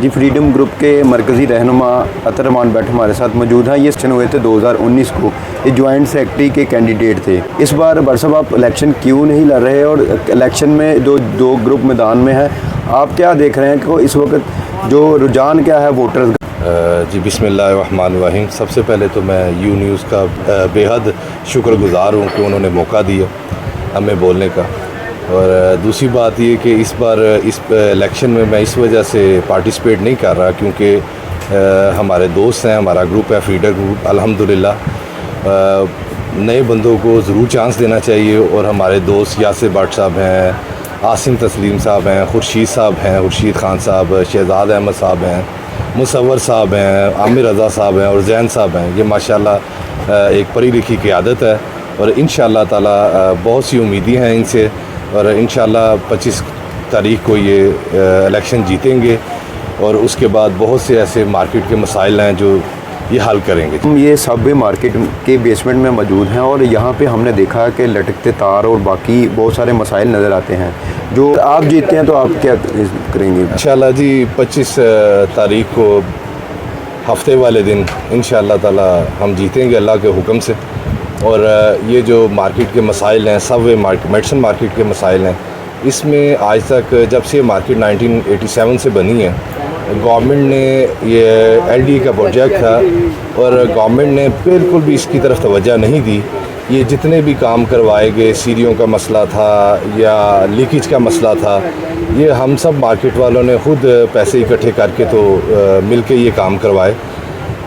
जी freedom group के मरकज़ी रहनुमा अतर रहमान भट्ट हमारे साथ मौजूद हैं। ये इलेक्शन हुए थे 2019 को, ये जॉइंट सेक्रेटरी के कैंडिडेट थे। इस बार भट्ट साहब आप इलेक्शन क्यों नहीं लड़ रहे और इलेक्शन में दो ग्रुप मैदान में है, आप क्या देख रहे हैं कि इस वक्त जो रुझान क्या है वोटर्स? जी बिस्मिल्लाहिर्रहमानिर्रहीम। सबसे पहले तो मैं यू न्यूज़ का बेहद शुक्रगुज़ार हूँ कि उन्होंने मौका दिया हमें बोलने का। और दूसरी बात ये कि इस बार इस इलेक्शन में मैं इस वजह से पार्टिसिपेट नहीं कर रहा क्योंकि हमारे दोस्त हैं, हमारा ग्रुप है फ्रीडम ग्रुप। अल्हम्दुलिल्लाह नए बंदों को ज़रूर चांस देना चाहिए और हमारे दोस्त यासिर भट्ट साहब हैं, आसिम तस्लीम साहब हैं, खुर्शीद साहब हैं, खुर्शीद खान साहब, शहजाद अहमद साहब हैं, मुसव्वर साहब हैं, आमिर रज़ा साहब हैं और जैन साहब हैं। ये माशाल्लाह एक पढ़ी लिखी क़यादत है और इंशाअल्लाह ताला बहुत सी उम्मीदें हैं इनसे और इंशाअल्लाह 25 तारीख को ये इलेक्शन जीतेंगे और उसके बाद बहुत से ऐसे मार्केट के मसाइल हैं जो ये हल करेंगे। हम ये सब मार्केट के बेसमेंट में मौजूद हैं और यहाँ पे हमने देखा कि लटकते तार और बाकी बहुत सारे मसाइल नज़र आते हैं। जो आप जीतते हैं तो आप क्या करेंगे? इंशाअल्लाह जी 25 तारीख को हफ्ते वाले दिन इंशाअल्लाह ताला हम जीतेंगे अल्लाह के हुक्म से। और ये जो मार्केट के मसाइल हैं, सब वे मेडिसन मार्केट के मसाइल हैं, इसमें आज तक जब से मार्केट 1987 से बनी है, गवर्नमेंट ने ये एलडी का प्रोजेक्ट था और गवर्नमेंट ने बिल्कुल भी इसकी तरफ तवज्जो नहीं दी। ये जितने भी काम करवाए गए, सीढ़ियों का मसला था या लीकेज का मसला था, ये हम सब मार्केट वालों ने ख़ुद पैसे इकट्ठे करके तो मिल के ये काम करवाए।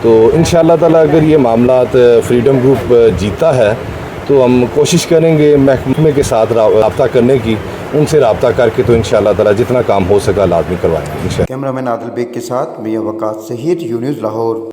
तो इंशाअल्लाह ताला अगर ये मामलात फ्रीडम ग्रुप जीता है तो हम कोशिश करेंगे महकमे के साथ रब्ता करने की, उनसे रब्ता करके तो इंशाअल्लाह ताला जितना काम हो सका लाजमी करवाएंगे इंशाअल्लाह। कैमरामैन आदिल बेग के साथ मियां वकास सहीद, यू न्यूज़ लाहौर।